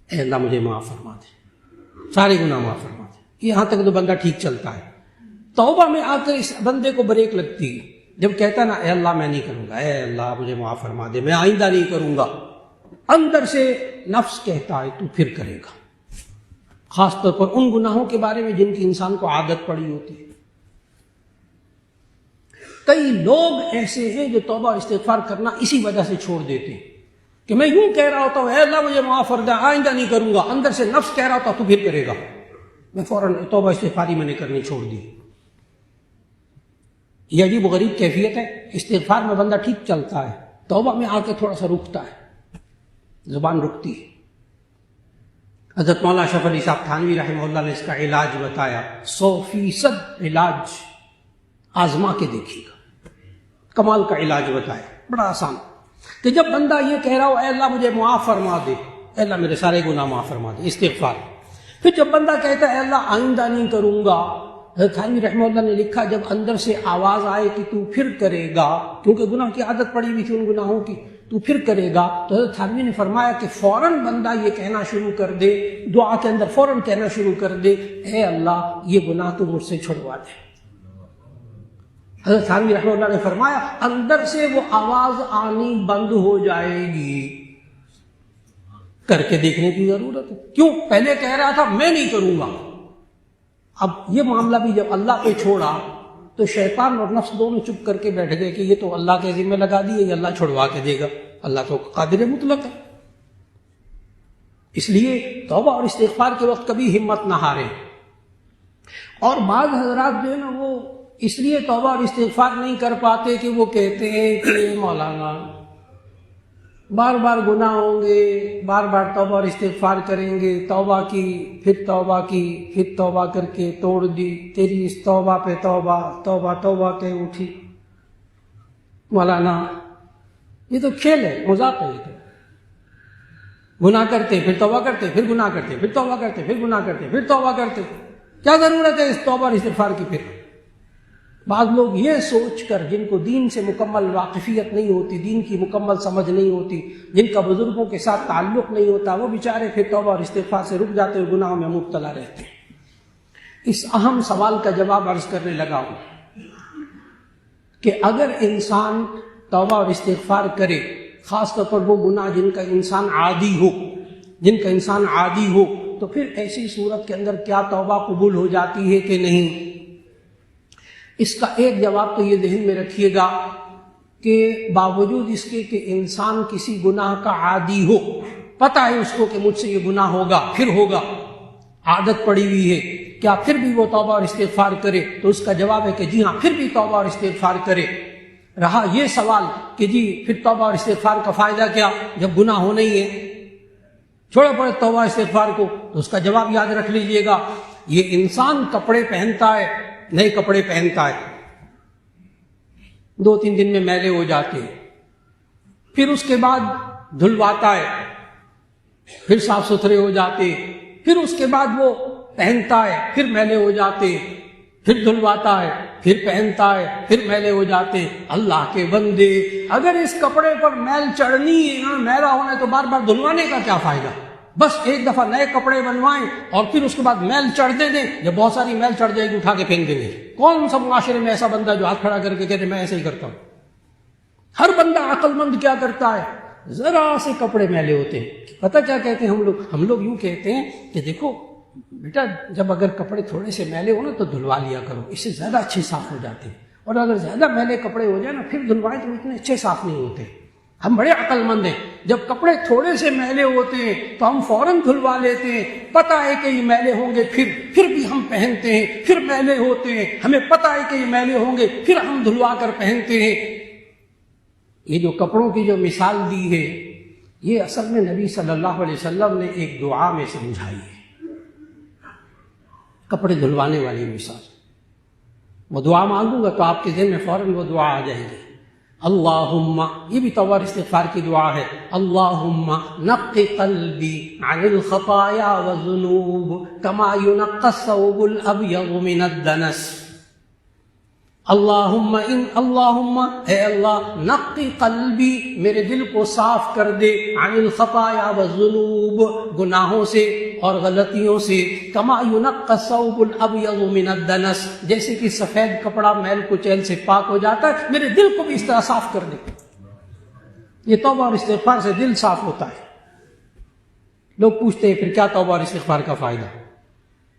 اے اللہ مجھے معاف فرما دے، سارے گناہ معاف فرما دے. یہاں تک تو بندہ ٹھیک چلتا ہے. توبہ میں آ کر اس بندے کو بریک لگتی ہے. جب کہتا ہے نا اے اللہ میں نہیں کروں گا، اے اللہ مجھے معاف فرما دے، میں آئندہ نہیں کروں گا، اندر سے نفس کہتا ہے تو پھر کرے گا. خاص طور پر ان گناہوں کے بارے میں جن کی انسان کو عادت پڑی ہوتی ہے. کئی لوگ ایسے ہیں جو توبہ اور استغفار کرنا اسی وجہ سے چھوڑ دیتے ہیں کہ میں یوں کہہ رہا ہوتا ہوں اے اللہ مجھے معاف کر دے، آئندہ نہیں کروں گا، اندر سے نفس کہہ رہا ہوتا تو پھر کرے گا، میں فوراً توبہ استغفاری میں نے کرنی چھوڑ دی. یہ عجیب و غریب کیفیت ہے. استغفار میں بندہ ٹھیک چلتا ہے، توبہ میں آ کے تھوڑا سا رکتا ہے، زبان رکتی ہے. حضرت مولانا اشرف علی صاحب تھانوی رحمہ اللہ نے اس کا علاج بتایا. 100% علاج آزما کے دیکھیے گا. کمال کا علاج بتایا، بڑا آسان. کہ جب بندہ یہ کہہ رہا ہو اے اللہ مجھے معاف فرما دے، اے اللہ میرے سارے گناہ معاف فرما دے، استغفار. پھر جب بندہ کہتا ہے اے اللہ آئندہ نہیں کروں گا، حضرت تھانوی رحمہ اللہ نے لکھا جب اندر سے آواز آئے کہ تو پھر کرے گا، کیونکہ گناہ کی عادت پڑی ہوئی تھی ان گناہوں کی، تو پھر کرے گا، تو حضرت تھانوی نے فرمایا کہ فوراً بندہ یہ کہنا شروع کر دے، دعا کے اندر فوراً کہنا شروع کر دے اے اللہ یہ گناہ تو مجھ سے چھڑوا دے. حضرت تھانوی رحمہ اللہ نے فرمایا اندر سے وہ آواز آنی بند ہو جائے گی. کر کے دیکھنے کی ضرورت ہے. کیوں؟ پہلے کہہ رہا تھا میں نہیں کروں گا. اب یہ معاملہ بھی جب اللہ پہ چھوڑا تو شیطان اور نفس دونوں چپ کر کے بیٹھ گئے کہ یہ تو اللہ کے ذمہ لگا دیے، یہ اللہ چھڑوا کے دے گا، اللہ تو قادر مطلق ہے. اس لیے توبہ اور استغفار کے وقت کبھی ہمت نہ ہارے. اور بعض حضرات جو ہے نا وہ اس لیے توبہ اور استغفار نہیں کر پاتے کہ وہ کہتے ہیں کہ مولانا بار بار گناہ ہوں گے، بار بار توبہ اور استغفار کریں گے، توبہ کی پھر توبہ کی پھر توبہ کر کے توڑ دی، تیری اس توبہ پہ توبہ، توبہ توبہ کہ اٹھی. مولانا یہ تو کھیل ہے، مذاق ہے. یہ تو گناہ کرتے پھر توبہ کرتے، پھر گناہ کرتے پھر توبہ کرتے، پھر گناہ کرتے پھر توبہ کرتے، کیا ضرورت ہے اس توبہ اور استغفار کی؟ پھر بعض لوگ یہ سوچ کر جن کو دین سے مکمل واقفیت نہیں ہوتی، دین کی مکمل سمجھ نہیں ہوتی، جن کا بزرگوں کے ساتھ تعلق نہیں ہوتا، وہ بیچارے پھر توبہ اور استغفار سے رک جاتے اور گناہوں میں مبتلا رہتے ہیں. اس اہم سوال کا جواب عرض کرنے لگا ہوں کہ اگر انسان توبہ اور استغفار کرے، خاص طور پر وہ گناہ جن کا انسان عادی ہو، تو پھر ایسی صورت کے اندر کیا توبہ قبول ہو جاتی ہے کہ نہیں؟ اس کا ایک جواب تو یہ ذہن میں رکھیے گا کہ باوجود اس کے کہ انسان کسی گناہ کا عادی ہو، پتہ ہے اس کو کہ مجھ سے یہ گناہ ہوگا، پھر ہوگا، عادت پڑی ہوئی ہے، کیا پھر بھی وہ توبہ اور استغفار کرے؟ تو اس کا جواب ہے کہ جی ہاں، پھر بھی توبہ اور استغفار کرے۔ رہا یہ سوال کہ جی پھر توبہ اور استغفار کا فائدہ کیا جب گناہ ہونا ہی ہے، چھوڑو پڑے توبہ استغفار کو، تو اس کا جواب یاد رکھ لیجئے گا، یہ انسان کپڑے پہنتا ہے، نئے کپڑے پہنتا ہے، 2-3 دن میں میلے ہو جاتے ہیں، پھر اس کے بعد دھلواتا ہے، پھر صاف ستھرے ہو جاتے، پھر اس کے بعد وہ پہنتا ہے، پھر میلے ہو جاتے، پھر دھلواتا ہے، پھر پہنتا ہے، پھر میلے ہو جاتے۔ اللہ کے بندے، اگر اس کپڑے پر میل چڑھنی ہے، میلا ہونا ہے، تو بار بار دھلوانے کا کیا فائدہ؟ بس ایک دفعہ نئے کپڑے بنوائیں اور پھر اس کے بعد میل چڑھنے دیں، جب بہت ساری میل چڑھ جائے گی اٹھا کے پھینک دیں گے۔ کون سا معاشرے میں ایسا بندہ جو ہاتھ کھڑا کر کے کہتے میں ایسے ہی کرتا ہوں؟ ہر بندہ عقل مند کیا کرتا ہے؟ ذرا سے کپڑے میلے ہوتے ہیں، پتہ کیا کہتے ہیں ہم لوگ یوں کہتے ہیں کہ دیکھو بیٹا، جب اگر کپڑے تھوڑے سے میلے ہو نا تو دھلوا لیا کرو، اس سے زیادہ اچھے صاف ہو جاتے ہیں، اور اگر زیادہ میلے کپڑے ہو جائے نا پھر دھلوائیں تو اتنے اچھے صاف نہیں ہوتے۔ ہم بڑے عقل مند ہیں، جب کپڑے تھوڑے سے میلے ہوتے ہیں تو ہم فوراً دھلوا لیتے ہیں، پتہ ہے کہ یہ میلے ہوں گے، پھر بھی ہم پہنتے ہیں، پھر میلے ہوتے ہیں، ہمیں پتہ ہے کہ یہ میلے ہوں گے، پھر ہم دھلوا کر پہنتے ہیں۔ یہ جو کپڑوں کی جو مثال دی ہے، یہ اصل میں نبی صلی اللہ علیہ وسلم نے ایک دعا میں سمجھائی ہے، کپڑے دھلوانے والی مثال۔ وہ دعا مانگوں گا تو آپ کے ذہن میں فوراً وہ دعا آ جائے گی۔ اللہم، یہ بھی توبہ استغفار کی دعا ہے، اللہم نقی قلبی عن الخطایا والذنوب کما ینقی الثوب الابیض من الدنس۔ اللہم اے اللہ، نقی قلبی، میرے دل کو صاف کر دے، عن الخطایا والذنوب، گناہوں سے اور غلطیوں سے، کما ینقی الثوب الابیض من الدنس، جیسے کہ سفید کپڑا میل کچیل سے پاک ہو جاتا ہے، میرے دل کو بھی اس طرح صاف کر دے۔ یہ توبہ اور استغفار سے دل صاف ہوتا ہے۔ لوگ پوچھتے ہیں پھر کیا توبہ اور استغفار کا فائدہ؟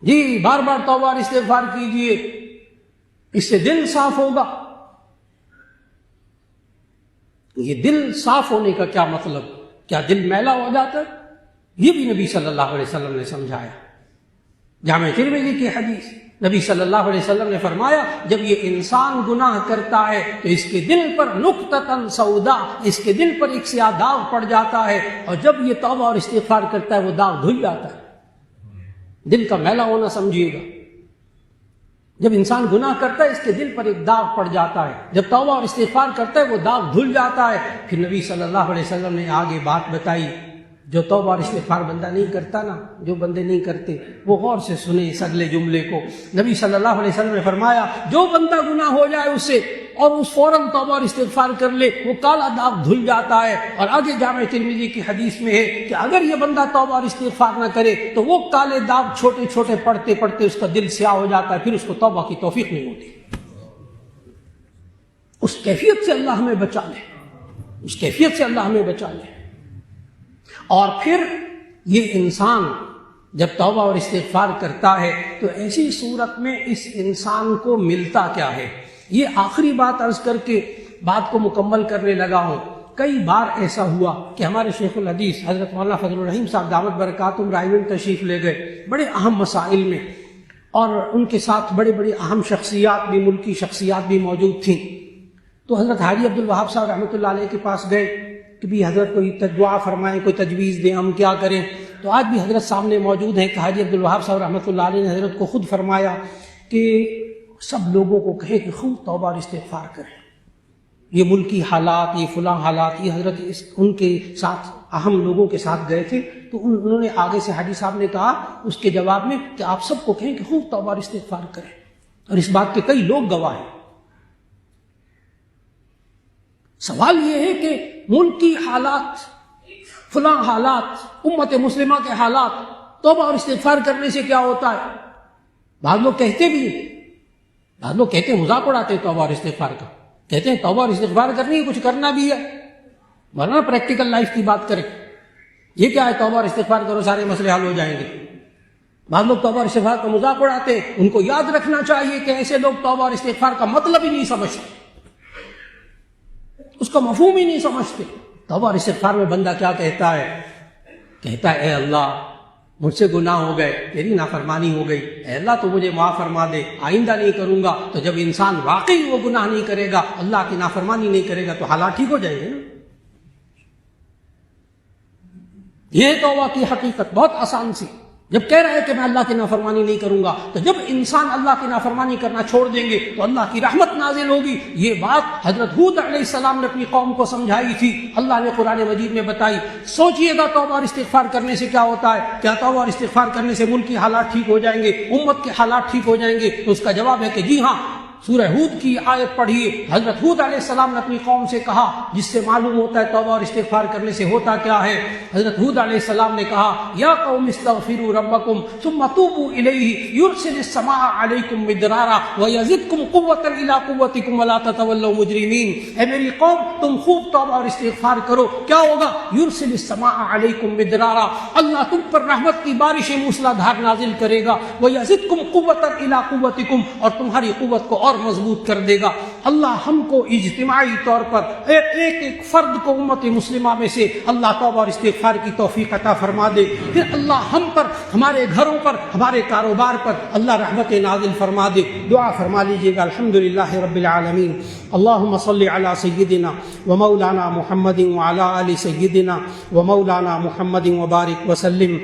جی بار بار توبہ اور استغفار کیجئے، اس سے دل صاف ہوگا۔ یہ دل صاف ہونے کا کیا مطلب؟ کیا دل میلا ہو جاتا ہے؟ یہ بھی نبی صلی اللہ علیہ وسلم نے سمجھایا۔ جامع ترمذی کی حدیث، نبی صلی اللہ علیہ وسلم نے فرمایا جب یہ انسان گناہ کرتا ہے تو اس کے دل پر نقطۃ سودا، اس کے دل پر ایک سیاہ داغ پڑ جاتا ہے، اور جب یہ توبہ اور استغفار کرتا ہے وہ داغ دھل جاتا ہے۔ دل کا میلا ہونا سمجھیے گا، جب انسان گناہ کرتا ہے اس کے دل پر ایک داغ پڑ جاتا ہے، جب توبہ اور استغفار کرتا ہے وہ داغ دھل جاتا ہے۔ پھر نبی صلی اللہ علیہ وسلم نے آگے بات بتائی، جو توبہ اور استغفار بندہ نہیں کرتا نا، جو بندے نہیں کرتے وہ غور سے سنیں اس اگلے جملے کو۔ نبی صلی اللہ علیہ وسلم نے فرمایا جو بندہ گناہ ہو جائے اس سے اور اس فوراً توبہ اور استغفار کر لے، وہ کالا داغ دھل جاتا ہے۔ اور آگے جامع ترمذی کی حدیث میں ہے کہ اگر یہ بندہ توبہ اور استغفار نہ کرے تو وہ کالے داغ چھوٹے چھوٹے پڑتے پڑتے اس کا دل سیاہ ہو جاتا ہے، پھر اس کو توبہ کی توفیق نہیں ہوتی۔ اس کیفیت سے اللہ ہمیں بچا لے، اس کیفیت سے اللہ ہمیں بچا لے۔ اور پھر یہ انسان جب توبہ اور استغفار کرتا ہے تو ایسی صورت میں اس انسان کو ملتا کیا ہے؟ یہ آخری بات عرض کر کے بات کو مکمل کرنے لگا ہوں۔ کئی بار ایسا ہوا کہ ہمارے شیخ الحدیث حضرت مولانا فضل الرحیم صاحب دعوت برکاتہم رائے میں تشریف لے گئے بڑے اہم مسائل میں، اور ان کے ساتھ بڑے بڑے اہم شخصیات بھی، ملکی شخصیات بھی موجود تھیں۔ تو حضرت حاجی عبد الوہاب صاحب رحمۃ اللہ علیہ کے پاس گئے کہ بھی حضرت کوئی دعا فرمائیں، کوئی تجویز دیں، ہم کیا کریں؟ تو آج بھی حضرت سامنے موجود ہیں کہ حاجی عبد الوہاب صاحب رحمۃ اللہ علیہ نے حضرت کو خود فرمایا کہ سب لوگوں کو کہیں کہ خوب توبہ اور استغفار کریں۔ یہ ملکی حالات، یہ فلاں حالات، یہ حضرت ان کے ساتھ اہم لوگوں کے ساتھ گئے تھے، تو انہوں نے آگے سے حاجی صاحب نے کہا اس کے جواب میں کہ آپ سب کو کہیں کہ خوب توبہ اور استغفار کریں، اور اس بات کے کئی لوگ گواہ ہیں۔ سوال یہ ہے کہ ملک کی حالات، فلاں حالات، امت مسلمہ کے حالات، توبہ اور استغفار کرنے سے کیا ہوتا ہے؟ بعض لوگ کہتے بھی ہیں، بعض لوگ کہتے ہیں، مذاق اڑاتے ہیں توبہ اور استغفار کا، کہتے ہیں توبہ اور استغفار کرنی ہے، کچھ کرنا بھی ہے، ورنہ پریکٹیکل لائف کی بات کریں، یہ کیا ہے توبہ اور استغفار کرو سارے مسئلے حل ہو جائیں گے۔ بعض لوگ توبہ اور استغفار کا مذاق اڑاتے ہیں، ان کو یاد رکھنا چاہیے کہ ایسے لوگ توبہ اور استغفار کا مطلب ہی نہیں سمجھتے۔ اس کا مفہوم ہی نہیں سمجھتے۔ توبہ اور استغفار میں بندہ کیا کہتا ہے؟ کہتا ہے اے اللہ مجھ سے گناہ ہو گئے، تیری نافرمانی ہو گئی، اے اللہ تو مجھے معاف فرما دے، آئندہ نہیں کروں گا۔ تو جب انسان واقعی وہ گناہ نہیں کرے گا، اللہ کی نافرمانی نہیں کرے گا، تو حالات ٹھیک ہو جائیں گے نا۔ یہ توبہ کی حقیقت بہت آسان سی۔ جب کہہ رہا ہے کہ میں اللہ کی نافرمانی نہیں کروں گا، تو جب انسان اللہ کی نافرمانی کرنا چھوڑ دیں گے تو اللہ کی رحمت نازل ہوگی۔ یہ بات حضرت ہود علیہ السلام نے اپنی قوم کو سمجھائی تھی، اللہ نے قرآن مجید میں بتائی۔ سوچئے گا توبہ اور استغفار کرنے سے کیا ہوتا ہے؟ کیا توبہ اور استغفار کرنے سے ملک کی حالات ٹھیک ہو جائیں گے، امت کے حالات ٹھیک ہو جائیں گے؟ تو اس کا جواب ہے کہ جی ہاں۔ سورہ ہود کی آیت پڑھیے، حضرت ہود علیہ السلام نے اپنی قوم سے کہا، جس سے معلوم ہوتا ہے توبہ اور استغفار کرنے سے ہوتا کیا ہے۔ حضرت ہود علیہ السلام نے کہا یا قوم استغفروا ربکم ثم توبوا الیہ یرسل السماء علیکم مدرارا ویزدکم قوۃ الی قوتکم ولا تتولوا مجرمین۔ اے میری قوم تم خوب توبہ اور استغفار کرو، کیا ہوگا؟ یرسل السماء علیکم مدرارا، اللہ تم پر رحمت کی بارشیں موسلا دھار نازل کرے گا، ویزدکم قوۃ الی قوتکم، اور تمہاری قوت کو اور مضبوط کر دے گا۔ اللہ ہم کو اجتماعی طور پر ایک فرد کو امت مسلمہ میں سے اللہ توبہ اور استغفار کی توفیق عطا فرما دے۔ پھر اللہ ہم پر، ہمارے گھروں پر، ہمارے کاروبار پر اللہ رحمت نازل فرما دے۔ دعا فرما لیجیے گا الحمدللہ رب العالمین، اللہم صلی علی سیدنا و مولانا محمد وعلی آل سیدنا و مولانا محمد وبارک وسلم۔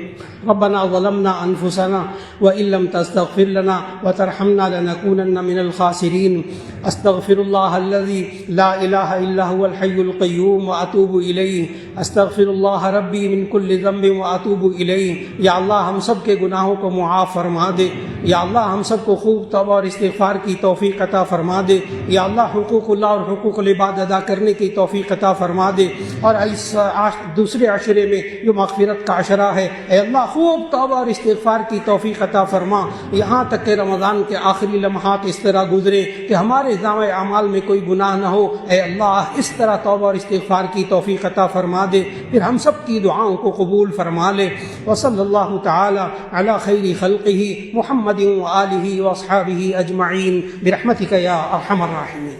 ربنا ظلمنا انفسنا وان لم تستغفر لنا وترحمنا لنكونن من الخاسرین۔ استغفر اللہ الذی لا الہ الا هو الحی القیوم واتوب الیہ۔ استغفر اللہ ربی من کل ذنب واتوب الیہ۔ یا اللہ ہم سب کے گناہوں کو معاف فرما دے، یا اللہ ہم سب کو خوب توبہ اور استغفار کی توفیق عطا فرما دے، یا اللہ حقوق اللہ اور حقوق العباد ادا کرنے کی توفیق عطا فرما دے۔ اور اس دوسرے عشرے میں جو مغفرت کا عشرہ ہے، اے اللہ خوب توبہ اور استغفار کی توفیق عطا فرما، یہاں تک کہ رمضان کے آخری لمحات اس طرح گزرے کہ ہمارے جامع اعمال میں کوئی گناہ نہ ہو۔ اے اللہ اس طرح توبہ اور استغفار کی توفیق عطا فرما دے، پھر ہم سب کی دعاؤں کو قبول فرما لے۔ وصلی اللہ تعالی علی خیر خلقہ محمد وآلہ واصحابہ اجمعین برحمتک یا ارحم الراحمین۔